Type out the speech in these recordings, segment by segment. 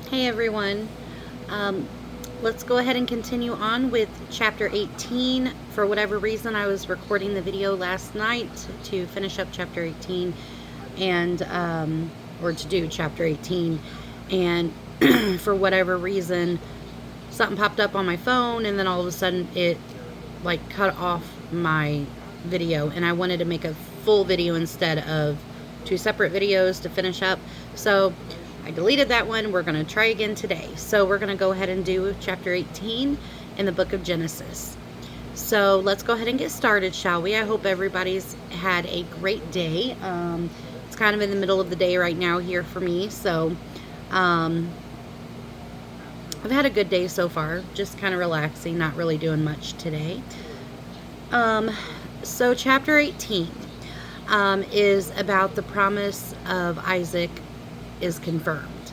Hey everyone. Um, let's go ahead and continue on with chapter 18. For whatever reason, I was recording the video last night to finish up chapter 18 and, or to do chapter 18. And for whatever reason, something popped up on my phone and then all of a sudden it like cut off my video. And I wanted to make a full video instead of two separate videos to finish up. So I deleted that one. We're going to try again today. So we're going to go ahead and do chapter 18 in the book of Genesis. So let's go ahead and get started, shall we? I hope everybody's had a great day. It's kind of in the middle of the day right now here for me. So I've had a good day so far. Just kind of relaxing, not really doing much today. So chapter 18 is about the promise of Isaac is confirmed.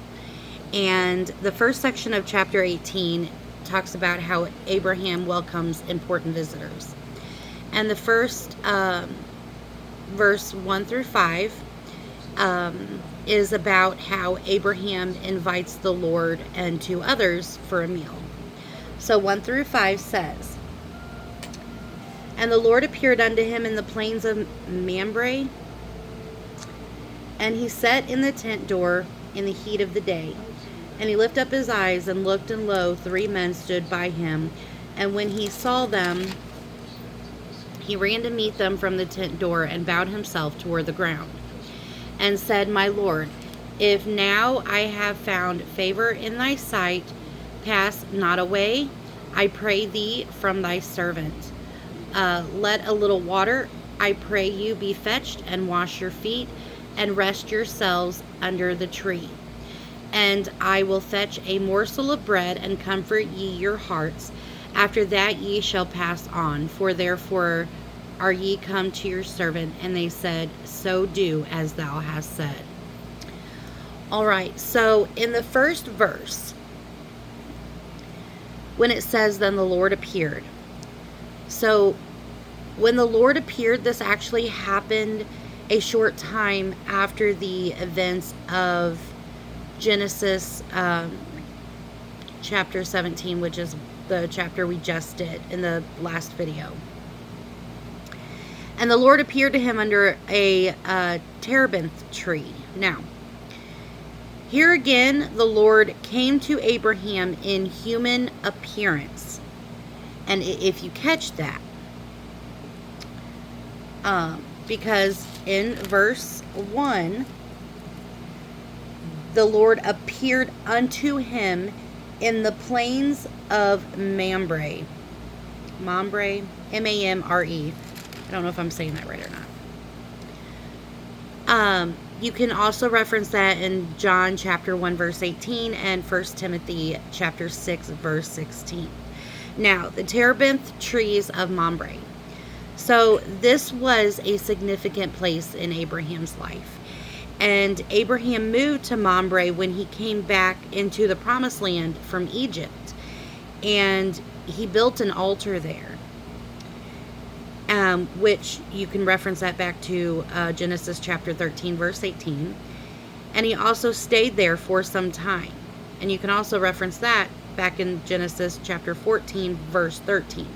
And the first section of chapter 18 talks about how Abraham welcomes important visitors. And the first verse 1 through 5 is about how Abraham invites the Lord and two others for a meal. So 1 through 5 says, "And the Lord appeared unto him in the plains of Mamre, and he sat in the tent door in the heat of the day. And he lifted up his eyes and looked, and lo, 3 men stood by him. And when he saw them, he ran to meet them from the tent door and bowed himself toward the ground, and said, My Lord, if now I have found favor in thy sight, pass not away, I pray thee, from thy servant. Let a little water, I pray you, be fetched, and wash your feet, and rest yourselves under the tree. And I will fetch a morsel of bread, and comfort ye your hearts. After that ye shall pass on, for therefore are ye come to your servant. And they said, So do as thou hast said." All right, so in the first verse, when it says, "Then the Lord appeared." So when the Lord appeared, this actually happened a short time after the events of Genesis chapter 17, which is the chapter we just did in the last video. "And the Lord appeared to him under a terebinth tree." Now, here again, the Lord came to Abraham in human appearance. And if you catch that, because in verse 1, the Lord appeared unto him in the plains of Mamre. Mamre, M-A-M-R-E. I don't know if I'm saying that right or not. You can also reference that in John chapter 1 verse 18 and 1 Timothy chapter 6 verse 16. Now, the terebinth trees of Mamre. So this was a significant place in Abraham's life. And Abraham moved to Mamre when he came back into the promised land from Egypt. And he built an altar there, which you can reference that back to Genesis chapter 13, verse 18. And he also stayed there for some time. And you can also reference that back in Genesis chapter 14, verse 13.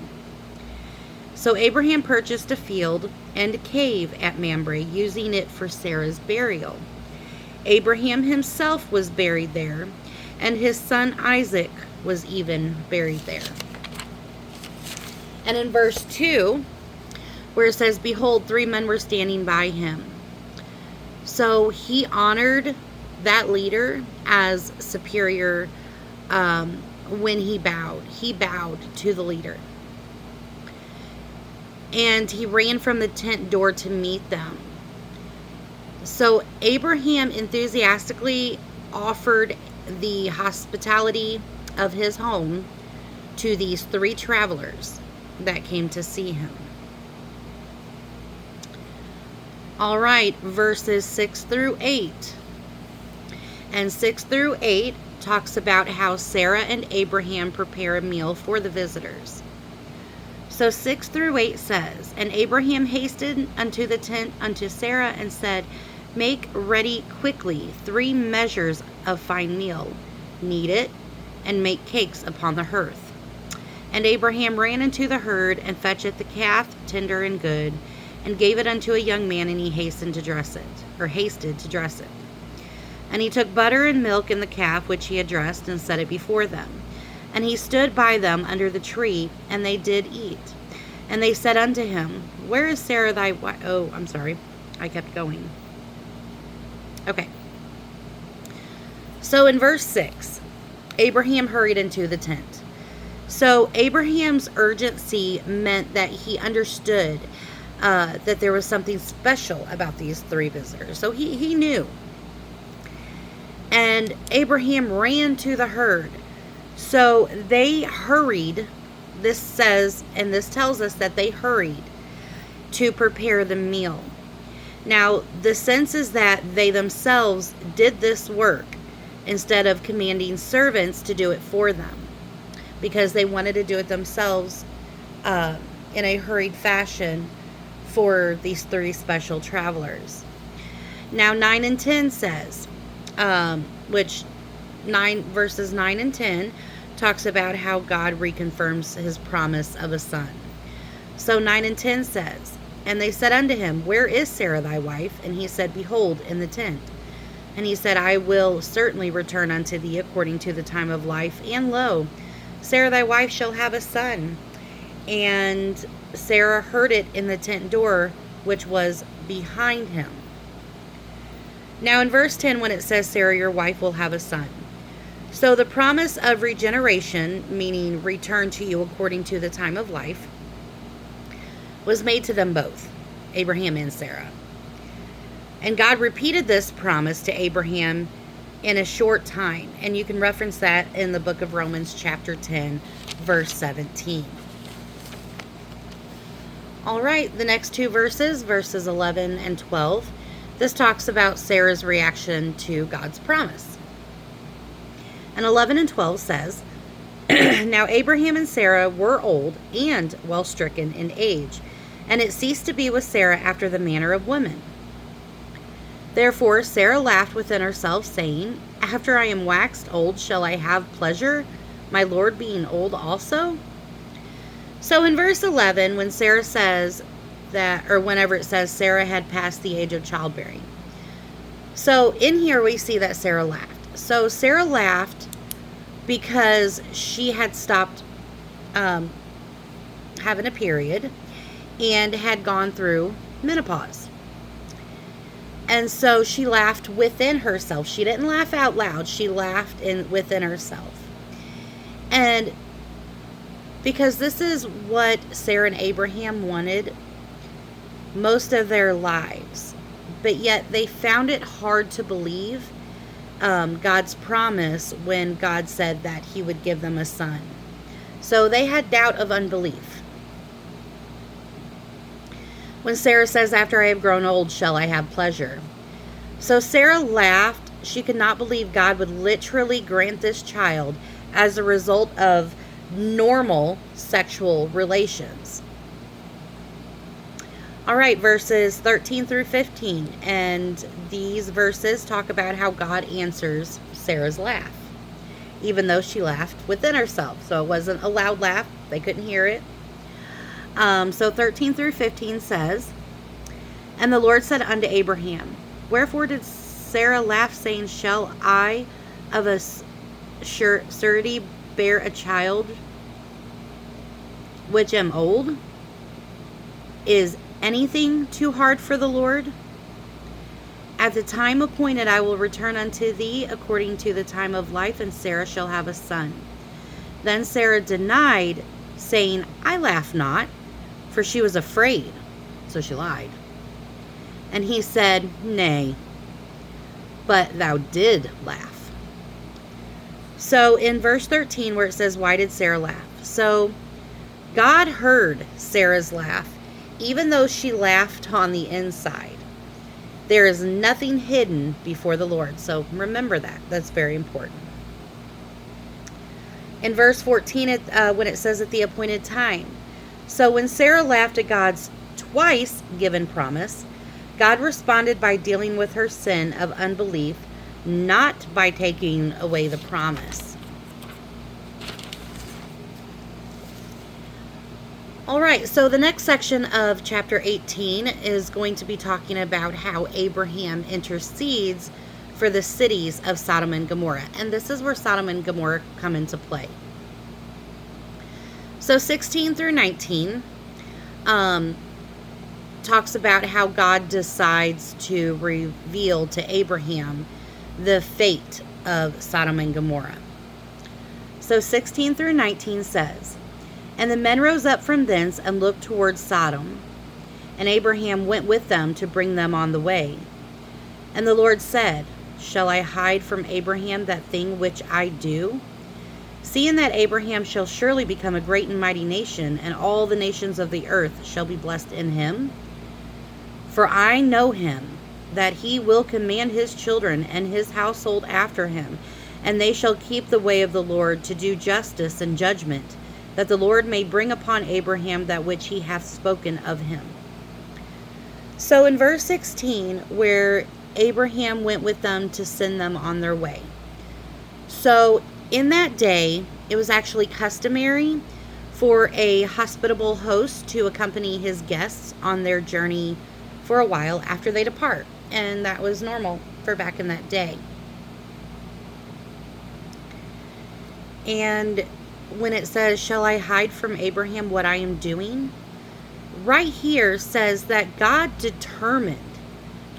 So Abraham purchased a field and a cave at Mamre, using it for Sarah's burial. Abraham himself was buried there, and his son Isaac was even buried there. And in verse 2, where it says, "Behold, 3 men were standing by him." So he honored that leader as superior when he bowed. He bowed to the leader. And he ran from the tent door to meet them. So Abraham enthusiastically offered the hospitality of his home to these 3 travelers that came to see him. All right, verses 6 through 8. And 6 through 8 talks about how Sarah and Abraham prepare a meal for the visitors. So 6 through 8 says, "And Abraham hastened unto the tent unto Sarah and said, Make ready quickly 3 measures of fine meal, knead it, and make cakes upon the hearth. And Abraham ran into the herd, and fetcheth the calf tender and good, and gave it unto a young man, and he hasted to dress it. And he took butter and milk and the calf which he had dressed, and set it before them. And he stood by them under the tree, and they did eat. And they said unto him, Where is Sarah thy wife? Oh, I'm sorry. I kept going. Okay. So in verse 6, Abraham hurried into the tent. So Abraham's urgency meant that he understood that there was something special about these three visitors. So he knew. And Abraham ran to the herd. So they hurried. This says, and this tells us that they hurried to prepare the meal. Now, the sense is that they themselves did this work instead of commanding servants to do it for them, because they wanted to do it themselves in a hurried fashion for these three special travelers. Now 9 and 10 says, verses 9 and 10 talks about how God reconfirms his promise of a son. So 9 and 10 says, And they said unto him, Where is Sarah thy wife? And he said, Behold, in the tent. And he said, I will certainly return unto thee according to the time of life. And lo, Sarah thy wife shall have a son. And Sarah heard it in the tent door, which was behind him. Now in verse 10, when it says, Sarah your wife will have a son. So the promise of regeneration, meaning return to you according to the time of life, was made to them both, Abraham and Sarah. And God repeated this promise to Abraham in a short time. And you can reference that in the book of Romans chapter 10, verse 17. All right, the next two verses, verses 11 and 12, this talks about Sarah's reaction to God's promise. And 11 and 12 says, Now Abraham and Sarah were old and well stricken in age, and it ceased to be with Sarah after the manner of women. Therefore Sarah laughed within herself, saying, After I am waxed old, shall I have pleasure, my Lord being old also? So in verse 11, when Sarah says that, or whenever it says Sarah had passed the age of childbearing. So in here we see that Sarah laughed. So Sarah laughed because she had stopped having a period and had gone through menopause. And so she laughed within herself. She didn't laugh out loud. She laughed within herself. And because this is what Sarah and Abraham wanted most of their lives. But yet they found it hard to believe God's promise when God said that he would give them a son. So they had doubt of unbelief. When Sarah says, After I have grown old, shall I have pleasure? So Sarah laughed. She could not believe God would literally grant this child as a result of normal sexual relations. All right, verses 13 through 15. And these verses talk about how God answers Sarah's laugh, even though she laughed within herself. So it wasn't a loud laugh. They couldn't hear it. So 13 through 15 says, And the Lord said unto Abraham, Wherefore did Sarah laugh, saying, Shall I of a surety bear a child which am old? Is anything too hard for the Lord? At the time appointed I will return unto thee according to the time of life, and Sarah shall have a son. Then Sarah denied, saying, I laugh not, for she was afraid. So she lied. And he said, Nay, but thou did laugh. So in verse 13 where it says, Why did Sarah laugh? So God heard Sarah's laugh, even though she laughed on the inside. There is nothing hidden before the Lord. So remember that. That's very important. In verse 14, when it says at the appointed time. So when Sarah laughed at God's twice given promise, God responded by dealing with her sin of unbelief, not by taking away the promise. All right, so the next section of chapter 18 is going to be talking about how Abraham intercedes for the cities of Sodom and Gomorrah. And this is where Sodom and Gomorrah come into play. So 16 through 19 talks about how God decides to reveal to Abraham the fate of Sodom and Gomorrah. So 16 through 19 says, "And the men rose up from thence and looked towards Sodom. And Abraham went with them to bring them on the way. And the Lord said, Shall I hide from Abraham that thing which I do? Seeing that Abraham shall surely become a great and mighty nation, and all the nations of the earth shall be blessed in him. For I know him, that he will command his children and his household after him, and they shall keep the way of the Lord to do justice and judgment, that the Lord may bring upon Abraham that which he hath spoken of him." So in verse 16, where Abraham went with them to send them on their way. So in that day, it was actually customary for a hospitable host to accompany his guests on their journey for a while after they depart. And that was normal for back in that day. And when it says, "Shall I hide from Abraham what I am doing?" right here says that God determined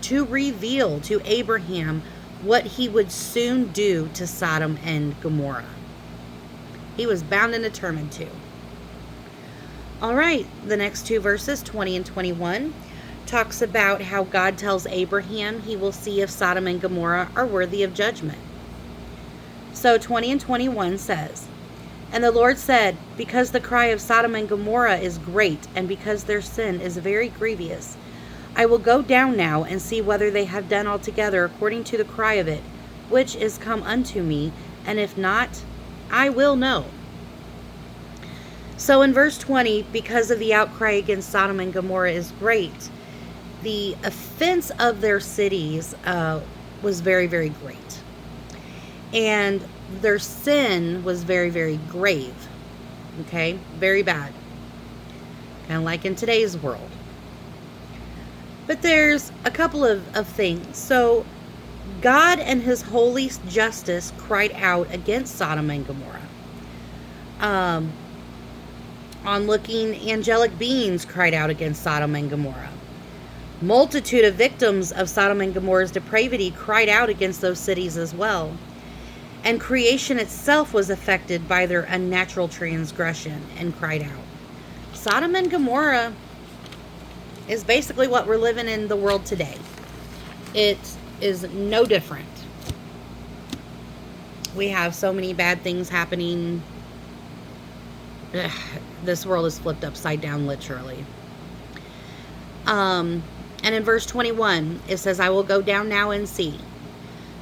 to reveal to Abraham what he would soon do to Sodom and Gomorrah. He was bound and determined to. All right, the next two verses, 20 and 21, talks about how God tells Abraham he will see if Sodom and Gomorrah are worthy of judgment. So 20 and 21 says, "And the Lord said, Because the cry of Sodom and Gomorrah is great, and because their sin is very grievous, I will go down now and see whether they have done altogether according to the cry of it, which is come unto me, and if not, I will know." So in verse 20, because of the outcry against Sodom and Gomorrah is great, the offense of their cities was very, very great. And their sin was very, very grave. Okay? Very bad. Kind of like in today's world. But there's a couple of things. So God and his holy justice cried out against Sodom and Gomorrah. On-looking angelic beings cried out against Sodom and Gomorrah. Multitude of victims of Sodom and Gomorrah's depravity cried out against those cities as well. And creation itself was affected by their unnatural transgression and cried out. Sodom and Gomorrah is basically what we're living in the world today. It is no different. We have so many bad things happening. This world is flipped upside down, literally. And in verse 21, it says, "I will go down now and see."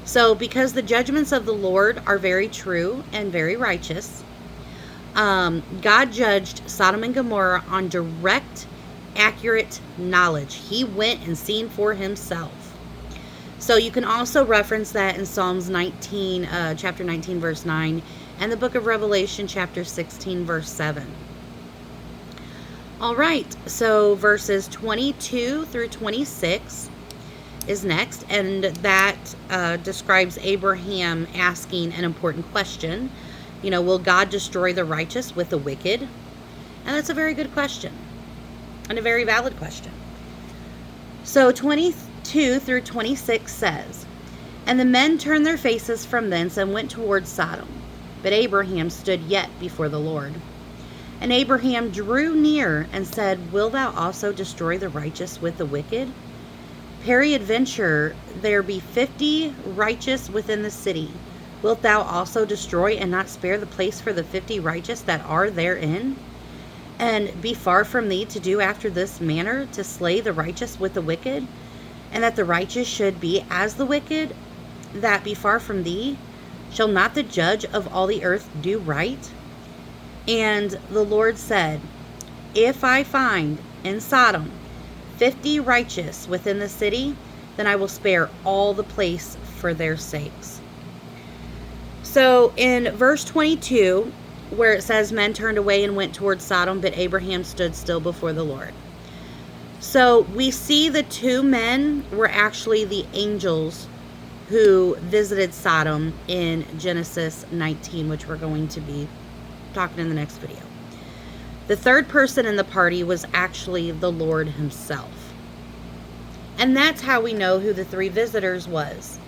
So because the judgments of the Lord are very true and very righteous, God judged Sodom and Gomorrah on direct, accurate knowledge. He went and seen for himself. So you can also reference that in Psalms 19, chapter 19, verse 9, and the book of Revelation, chapter 16, verse 7. All right, so verses 22 through 26 is next, and that describes Abraham asking an important question. You know, will God destroy the righteous with the wicked? And that's a very good question, and a very valid question. So 22 through 26 says, "And the men turned their faces from thence and went toward Sodom. But Abraham stood yet before the Lord. And Abraham drew near and said, Will thou also destroy the righteous with the wicked? Peradventure there be 50 righteous within the city. Wilt thou also destroy and not spare the place for the 50 righteous that are therein? And be far from thee to do after this manner, to slay the righteous with the wicked? And that the righteous should be as the wicked, that be far from thee? Shall not the judge of all the earth do right? And the Lord said, If I find in Sodom 50 righteous within the city, then I will spare all the place for their sakes. So in verse 22, where it says, men turned away and went towards Sodom, but Abraham stood still before the Lord. So we see the two men were actually the angels who visited Sodom in Genesis 19, which we're going to be talking in the next video. The third person in the party was actually the Lord himself. And that's how we know who the three visitors was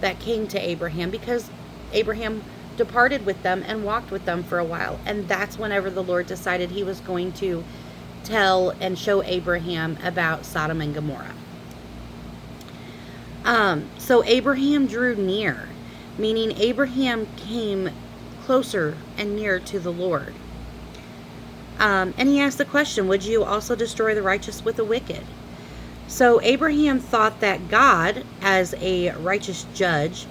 that came to Abraham, because Abraham departed with them and walked with them for a while. And that's whenever the Lord decided he was going to tell and show Abraham about Sodom and Gomorrah. So Abraham drew near, meaning Abraham came closer and near to the Lord. And he asked the question, would you also destroy the righteous with the wicked? So Abraham thought that God, as a righteous judge,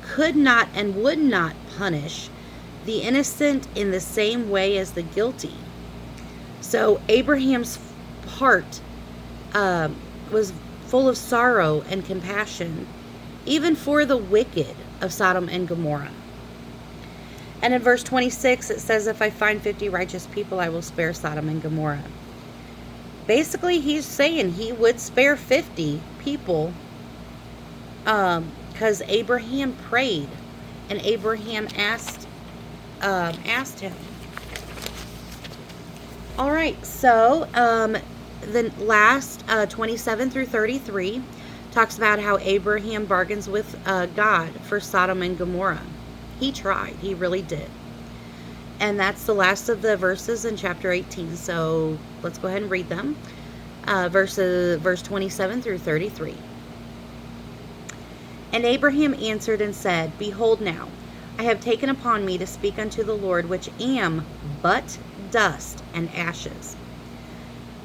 could not and would not punish the innocent in the same way as the guilty. So Abraham's heart was full of sorrow and compassion, even for the wicked of Sodom and Gomorrah. And in verse 26, it says, if I find 50 righteous people, I will spare Sodom and Gomorrah. Basically, he's saying he would spare 50 people because Abraham prayed and Abraham asked him. All right, so the last 27 through 33 talks about how Abraham bargains with God for Sodom and Gomorrah. He tried. He really did. And that's the last of the verses in chapter 18. So let's go ahead and read them. Verse 27 through 33. And Abraham answered and said, behold now, I have taken upon me to speak unto the Lord, which am but dust and ashes.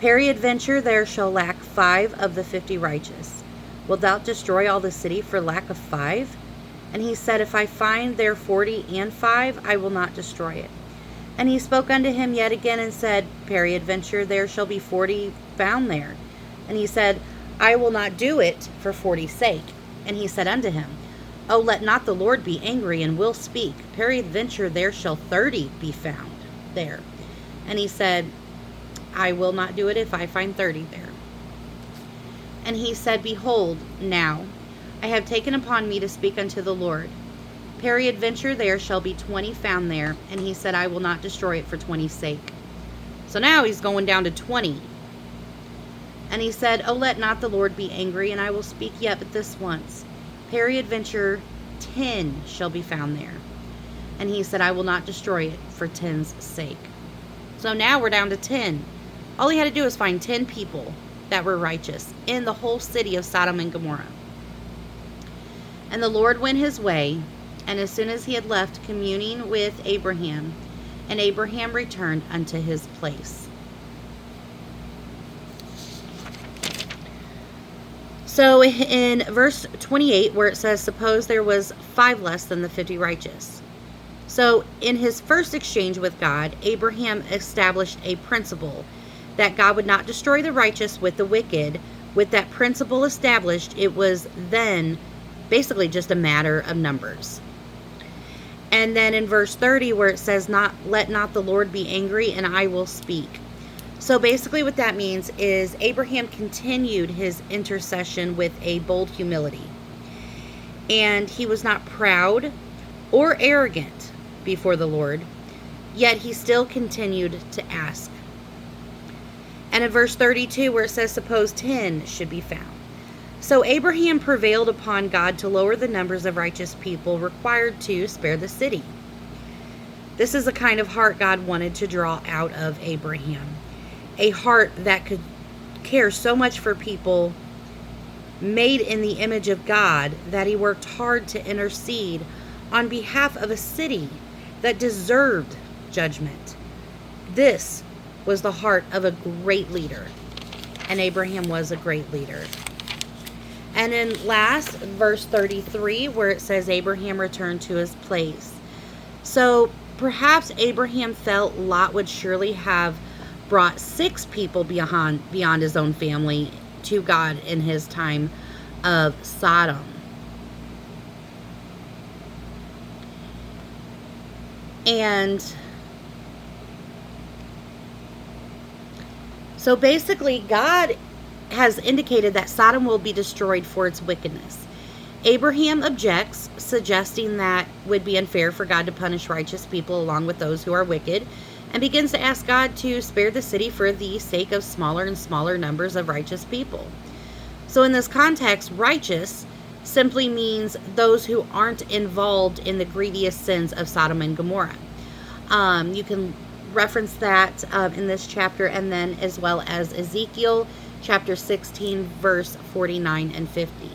Peradventure there shall lack 5 of the 50 righteous. Wilt thou destroy all the city for lack of 5? And he said, if I find there 40 and 5, I will not destroy it. And he spoke unto him yet again and said, peradventure there shall be 40 found there. And he said, I will not do it for 40's sake. And he said unto him, O let not the Lord be angry, and will speak. Peradventure there shall 30 be found there. And he said, I will not do it if I find 30 there. And he said, behold, now I have taken upon me to speak unto the Lord. Peradventure there shall be 20 found there. And he said, I will not destroy it for 20's sake. So now he's going down to 20. And he said, O let not the Lord be angry, and I will speak yet but this once. Peradventure 10 shall be found there. And he said, I will not destroy it for 10's sake. So now we're down to 10. All he had to do was find 10 people that were righteous in the whole city of Sodom and Gomorrah. And the Lord went his way, and as soon as he had left communing with Abraham, and Abraham returned unto his place. So in verse 28, where it says, suppose there was 5 less than the 50 righteous. So in his first exchange with God, Abraham established a principle that God would not destroy the righteous with the wicked. With that principle established, it was then basically just a matter of numbers. And then in verse 30, where it says, let not the Lord be angry, and I will speak. So basically what that means is Abraham continued his intercession with a bold humility. And he was not proud or arrogant before the Lord, yet he still continued to ask. And in verse 32, where it says, suppose 10 should be found. So Abraham prevailed upon God to lower the numbers of righteous people required to spare the city. This is the kind of heart God wanted to draw out of Abraham. A heart that could care so much for people made in the image of God that he worked hard to intercede on behalf of a city that deserved judgment. This was the heart of a great leader, and Abraham was a great leader. And in last, verse 33, where it says Abraham returned to his place. So perhaps Abraham felt Lot would surely have brought 6 people beyond his own family to God in his time of Sodom. And so basically, God has indicated that Sodom will be destroyed for its wickedness. Abraham objects, suggesting that would be unfair for God to punish righteous people along with those who are wicked, and begins to ask God to spare the city for the sake of smaller and smaller numbers of righteous people. So in this context, righteous simply means those who aren't involved in the grievous sins of Sodom and Gomorrah. You can reference that in this chapter, and then as well as Ezekiel chapter 16, verse 49 and 50.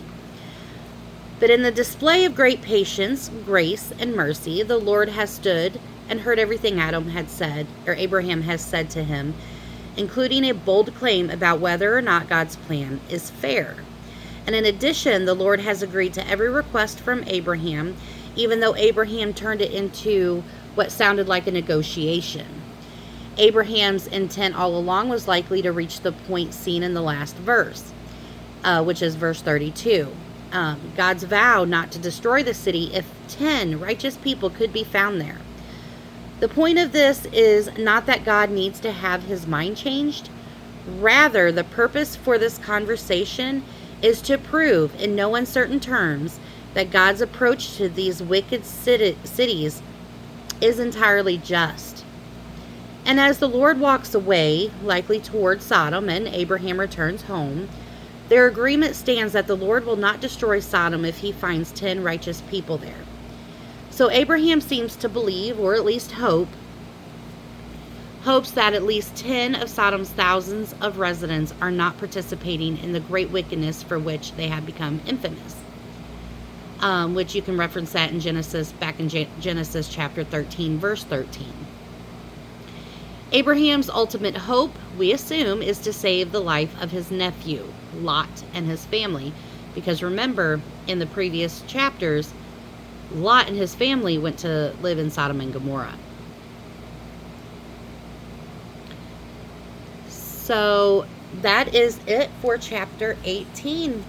But in the display of great patience, grace, and mercy, the Lord has stood and heard everything Abraham has said to him, including a bold claim about whether or not God's plan is fair. And in addition, the Lord has agreed to every request from Abraham, even though Abraham turned it into what sounded like a negotiation. Abraham's intent all along was likely to reach the point seen in the last verse, which is verse 32. God's vow not to destroy the city if 10 righteous people could be found there. The point of this is not that God needs to have his mind changed. Rather, the purpose for this conversation is to prove in no uncertain terms that God's approach to these wicked cities is entirely just. And as the Lord walks away, likely toward Sodom, and Abraham returns home, their agreement stands that the Lord will not destroy Sodom if he finds 10 righteous people there. So Abraham seems to believe, or at least hopes that at least 10 of Sodom's thousands of residents are not participating in the great wickedness for which they have become infamous. Which you can reference that in Genesis chapter 13, verse 13. Abraham's ultimate hope, we assume, is to save the life of his nephew, Lot, and his family. Because remember, in the previous chapters, Lot and his family went to live in Sodom and Gomorrah. So that is it for chapter 18.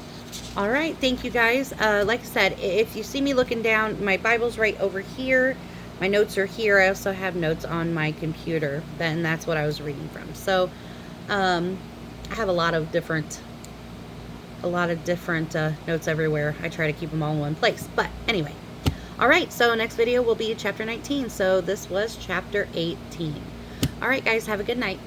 All right, thank you guys. Like I said, if you see me looking down, my Bible's right over here. My notes are here. I also have notes on my computer, and that's what I was reading from. So I have a lot of different notes everywhere. I try to keep them all in one place. But anyway, all right, so next video will be chapter 19. So this was chapter 18. All right, guys, have a good night.